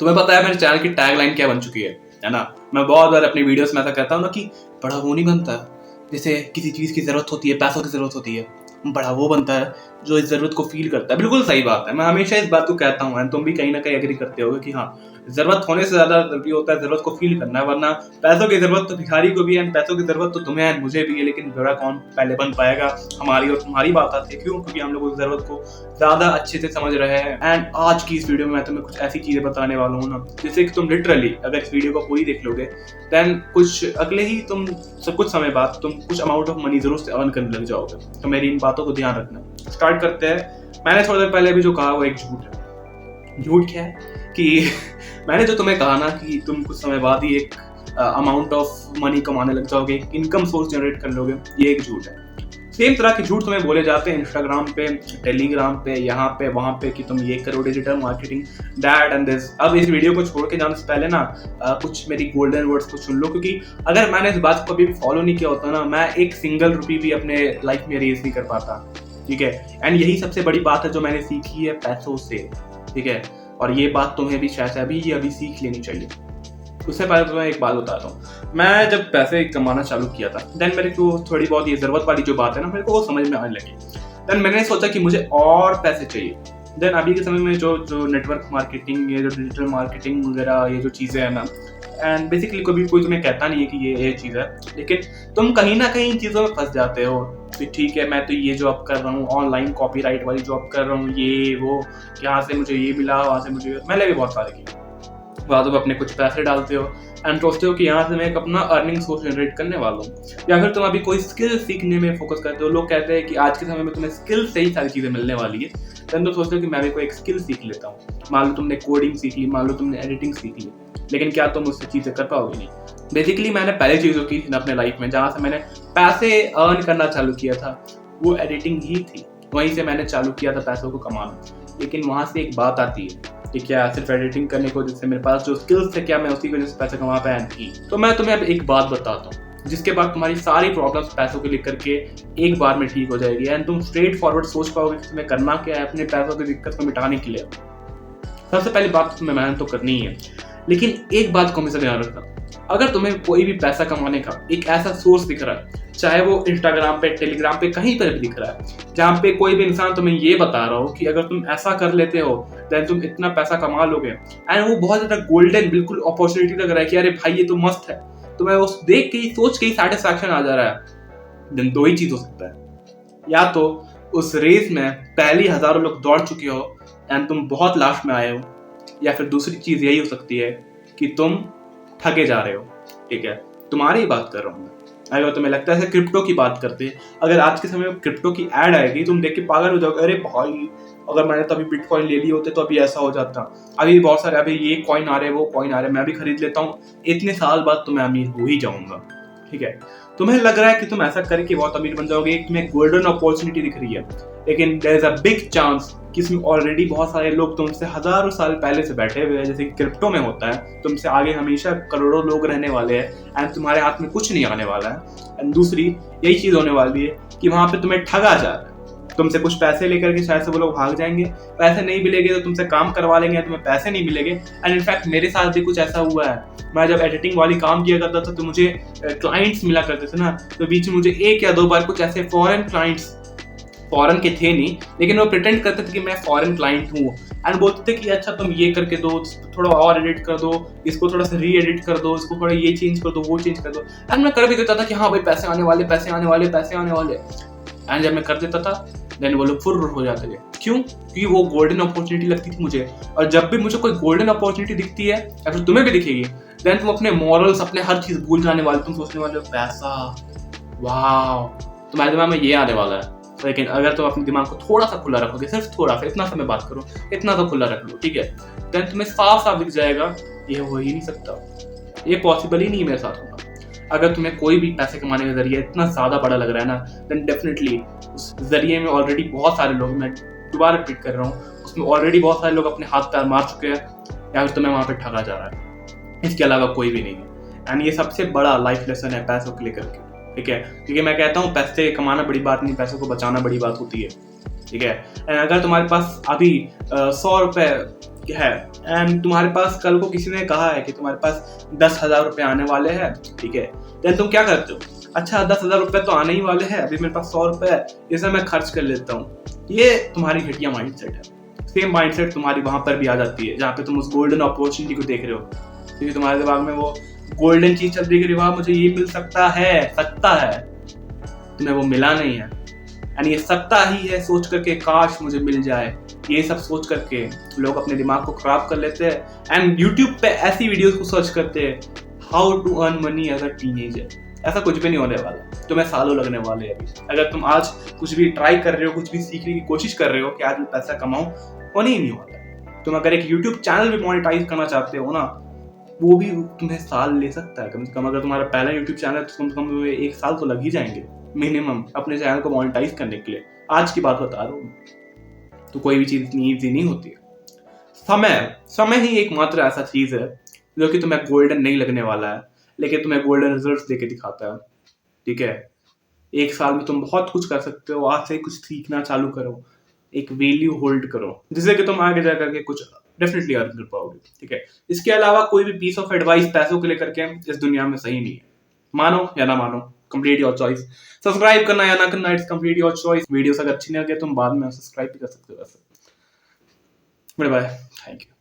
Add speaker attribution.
Speaker 1: तुम्हें पता है मेरे चैनल की टैगलाइन क्या बन चुकी है ना? मैं बहुत बार अपनी वीडियोस में ऐसा कहता हूँ ना कि बड़ा वो नहीं बनता जैसे किसी चीज़ की ज़रूरत होती है, पैसों की ज़रूरत होती है, बड़ा वो बनता है जो इस ज़रूरत को फील करता है। बिल्कुल सही बात है, मैं हमेशा इस बात को कहता हूँ, तुम भी कहीं ना कहीं एग्री करते होगे कि हाँ, ज़रूरत होने से ज़्यादा ज़रूरी होता है ज़रूरत को फील करना, वरना पैसों की ज़रूरत तो भिखारी को भी है, पैसों की ज़रूरत तो तुम्हें है, मुझे भी है, लेकिन बड़ा कौन पहले बन पाएगा? हमारी और तुम्हारी बात आती है। क्यों? क्योंकि हम लोग उस ज़रूरत को ज़्यादा अच्छे से समझ रहे हैं। एंड आज की इस वीडियो में मैं तुम्हें कुछ ऐसी चीज़ें बताने वाला हूँ ना, जिससे कि तुम लिटरली अगर इस वीडियो को पूरी देख लोगे देन कुछ अगले ही तुम कुछ समय बाद तुम कुछ अमाउंट ऑफ मनी जरूर से अर्न करने लग जाओगे। तो मेरी इन बातों को ध्यान रखना। स्टार्ट करते हैं। मैंने थोड़ी देर पहले भी जो कहा वो एक झूठ है। झूठ क्या है कि मैंने जो तुम्हें कहा ना कि तुम कुछ समय बाद ही एक अमाउंट ऑफ मनी कमाने लग जाओगे, इनकम सोर्स जनरेट कर लोगे, ये एक झूठ है। सेम तरह के झूठ तुम्हें बोले जाते हैं इंस्टाग्राम पे, टेलीग्राम पे, यहाँ पे वहाँ पे कि तुम ये करो digital marketing, that and this. अब इस वीडियो को छोड़ के जाने से पहले ना कुछ मेरी गोल्डन वर्ड्स को सुन लो, क्योंकि अगर मैंने इस बात को कभी भी फॉलो नहीं किया होता ना, मैं एक सिंगल रुपी भी अपने लाइफ में रेज नहीं कर पाता। ठीक है, एंड यही सबसे बड़ी बात है जो मैंने सीखी है पैसों से। ठीक है, और ये बात तुम्हें भी शायद अभी सीख लेनी चाहिए। उससे पहले तो मैं एक बात बताता हूँ। मैं जब पैसे कमाना चालू किया था देन मेरे को थोड़ी बहुत ये ज़रूरत वाली जो बात है ना, मेरे को वो समझ में आने लगी। देन मैंने सोचा कि मुझे और पैसे चाहिए। देन अभी के समय में जो नेटवर्क मार्केटिंग, ये जो डिजिटल मार्केटिंग वगैरह, ये जो चीज़ें हैं ना, एंड बेसिकली कभी कोई तुम्हें कहता नहीं है कि ये चीज़ है, लेकिन तुम कहीं ना कहीं इन चीज़ों में फंस जाते हो कि ठीक है, मैं तो ये जॉब कर रहा हूँ, ऑनलाइन कॉपीराइट वाली जॉब कर रहा हूँ, ये वो, यहाँ से मुझे ये मिला, वहाँ से मुझे, मैंने भी बहुत सारे किए। वहाँ तुम अपने कुछ पैसे डालते हो एंड सोचते हो कि यहाँ से मैं एक अपना अर्निंग सोर्स जनरेट करने वाला हूँ, या फिर तुम अभी कोई स्किल सीखने में फोकस करते हो। लोग कहते हैं कि आज के समय में तुम्हें स्किल से ही सारी चीज़ें मिलने वाली है। देन तुम सोचते हो कि मैं भी कोई एक स्किल सीख लेता हूँ। मान लो तुमने कोडिंग सीख ली, मान लो तुमने एडिटिंग सीख ली, लेकिन क्या तुम उससे चीज़ें कर पाओगे? नहीं। बेसिकली मैंने पहले चीज़ों की थी अपने लाइफ में जहाँ से मैंने पैसे अर्न करना चालू किया था, वो एडिटिंग ही थी। वहीं से मैंने चालू किया था पैसों को कमाना। लेकिन वहाँ से एक बात आती है कि क्या सिर्फ एडिटिंग करने को जिससे मेरे पास जो स्किल्स थे, क्या मैं उसी वजह से पैसे कमा पाया? नहीं। तो मैं तुम्हें अब एक बात बताता हूँ जिसके बाद तुम्हारी सारी प्रॉब्लम्स पैसों को लेकर के एक बार में ठीक हो जाएगी एंड तुम स्ट्रेट फॉरवर्ड सोच पाओगे कि तुम्हें करना क्या है अपने पैसों की दिक्कत को मिटाने के लिए। सबसे पहली बात, तुम्हें मेहनत तो करनी ही है, लेकिन एक बात को हमेशा ध्यान रखना, अगर तुम्हें कोई भी पैसा कमाने का एक ऐसा सोर्स दिख रहा है, चाहे वो इंस्टाग्राम पे, टेलीग्राम पे, कहीं पर भी दिख रहा है, जहाँ पे कोई भी इंसान तुम्हें ये बता रहा हो कि अगर तुम ऐसा कर लेते हो देन तुम इतना पैसा कमा लोगे, एंड वो बहुत ज़्यादा गोल्डन बिल्कुल अपॉर्चुनिटी लग रहा है कि अरे भाई ये तो मस्त है, तुम्हें उस देख के ही, सोच के ही सेटिस्फैक्शन आ जा रहा है, देन दो ही चीज़ हो सकता है। या तो उस रेस में पहले हज़ारों लोग दौड़ चुके हो एंड तुम बहुत लास्ट में आए हो, या फिर दूसरी चीज़ यही हो सकती है कि तुम ठगे जा रहे हो। ठीक है, तुम्हारी ही बात कर रहा हूँ मैं। अगर तुम्हें लगता है क्रिप्टो की बात करते हैं, अगर आज के समय में क्रिप्टो की ऐड आएगी तुम देख के पागल हो जाओगे, अरे भाई अगर मैंने तभी बिटकॉइन ले लिए होते तो अभी ऐसा हो जाता, अभी बहुत सारे, अभी ये कॉइन आ रहे, वो कॉइन आ रहे, मैं भी खरीद लेता हूँ, इतने साल बाद तो मैं अमीर हो ही जाऊंगा। ठीक है, तुम्हें लग रहा है कि तुम ऐसा करके बहुत अमीर बन जाओगे, तुम्हें गोल्डन अपॉर्चुनिटी दिख रही है, लेकिन there is a big chance कि इसमें ऑलरेडी बहुत सारे लोग तुमसे हजारों साल पहले से बैठे हुए हैं, जैसे क्रिप्टो में होता है, तुमसे आगे हमेशा करोड़ों लोग रहने वाले हैं एंड तुम्हारे हाथ में कुछ नहीं आने वाला है। एंड दूसरी यही चीज़ होने वाली है कि वहाँ पे तुम्हें ठगा जा रहा है, तुमसे कुछ पैसे लेकर के शायद से वो लोग भाग जाएंगे, पैसे नहीं मिलेंगे तो तुमसे काम करवा लेंगे, तुम्हें पैसे नहीं मिलेंगे। एंड इनफैक्ट मेरे साथ भी कुछ ऐसा हुआ है। मैं जब एडिटिंग वाली काम किया करता था तो मुझे क्लाइंट्स मिला करते थे ना, तो बीच में मुझे एक या दो बार कुछ ऐसे फॉरेन क्लाइंट्स, फॉरेन के थे नहीं, लेकिन वो प्रिटेंड करते थे कि मैं फॉरेन क्लाइंट हूँ एंड बोलते थे कि अच्छा तुम ये करके दो, थोड़ा और एडिट कर दो, इसको थोड़ा सा री एडिट कर दो, इसको थोड़ा ये चेंज कर दो, वो चेंज कर दो। एंड मैं कर भी देता था कि हाँ भाई पैसे आने वाले, पैसे आने वाले, पैसे आने वाले। एंड जब मैं कर देता था देन वो लोग फुर्र हो जाते थे। क्यों? क्योंकि वो गोल्डन अपॉर्चुनिटी लगती थी मुझे, और जब भी मुझे कोई गोल्डन अपॉर्चुनिटी दिखती है या फिर तुम्हें भी दिखेगी, देन तुम अपने मॉरल्स, अपने हर चीज़ भूल जाने वाले, तुम सोचने वाले हो पैसा, वाह, तुम्हारे दिमाग में ये आने वाला है। लेकिन अगर तुम अपने दिमाग को थोड़ा सा खुला रखोगे, सिर्फ थोड़ा सा, इतना सा मैं बात करूँ, इतना सा खुला रख लो, ठीक है, देन तुम्हें साफ साफ दिख जाएगा ये हो ही नहीं सकता, ये पॉसिबल ही नहीं मेरे साथ होगा। अगर तुम्हें कोई भी पैसे कमाने का जरिया इतना ज़्यादा बड़ा लग रहा है ना, देन डेफिनेटली उस जरिए में ऑलरेडी बहुत सारे लोग, मैं दोबारा रिपीट कर रहा हूँ, उसमें ऑलरेडी बहुत सारे लोग अपने हाथ पैर मार चुके हैं, या फिर तुम्हें वहाँ पे ठगा जा रहा है। इसके अलावा कोई भी नहीं है। एंड ये सबसे बड़ा लाइफ लेसन है पैसों को लेकर के। ठीक है, क्योंकि मैं कहता हूँ पैसे कमाना बड़ी बात नहीं, पैसों को बचाना बड़ी बात होती है। ठीक है, एंड अगर तुम्हारे पास अभी 100 रुपये है एंड तुम्हारे पास कल को किसी ने कहा है कि तुम्हारे पास 10,000 रुपये आने वाले हैं, ठीक है, देन तुम क्या करते हो? अच्छा 10,000 रुपये तो आने ही वाले हैं, अभी मेरे पास 100 रुपये है, इसे मैं खर्च कर लेता हूँ। ये तुम्हारी घटिया माइंडसेट है। सेम माइंडसेट तुम्हारी वहां पर भी आ जाती है जहाँ पे तुम उस गोल्डन अपॉर्चुनिटी को देख रहे हो, क्योंकि तुम्हारे दिमाग में वो गोल्डन चीज चल रही है कि वाह मुझे ये मिल सकता है, तुम्हें वो मिला नहीं है एंड ये सकता ही है सोच करके काश मुझे मिल जाए, ये सब सोच करके लोग अपने दिमाग को खराब कर लेते हैं एंड यूट्यूब पे ऐसी वीडियोस को सर्च करते हैं, how to earn money as a teenager. ऐसा कुछ भी नहीं होने वाला, तुम्हें सालों लगने वाले हैं अभी। अगर तुम आज कुछ भी ट्राई कर रहे हो, कुछ भी सीखने की कोशिश कर रहे हो कि आज मैं पैसा कमाऊं, होने ही नहीं वाला। तुम अगर एक यूट्यूब चैनल भी मोनेटाइज करना चाहते हो ना, वो भी तुम्हें साल ले सकता है कम से कम। अगर तुम्हारा पहला यूट्यूब चैनल है तो कम से कम 1 साल तो लग ही जाएंगे मिनिमम अपने चैनल को मोनेटाइज करने के लिए। आज की बात बता रहा हूँ। तो कोई भी चीज इतनी ईजी नहीं होती है। समय ही एकमात्र ऐसा चीज है जो कि तुम्हें गोल्डन नहीं लगने वाला है, लेकिन तुम्हें गोल्डन रिजल्ट्स देके दिखाता है, ठीक है। 1 साल में तुम बहुत कुछ कर सकते हो। आज से कुछ सीखना चालू करो, एक वैल्यू होल्ड करो, जिससे कि तुम आगे जा करके कुछ डेफिनेटली अर्न कर पाओगे, ठीक है। इसके अलावा कोई भी पीस ऑफ एडवाइस पैसों के लिए करके इस दुनिया में सही नहीं है। मानो या ना मानो, कंप्लीट योर चॉइस। सब्सक्राइब करना या ना करना, it's complete your choice. Videos अगर अच्छी नहीं लगे तुम बाद में सब्सक्राइब भी कर सकते हो वैसे। Bye bye, thank you.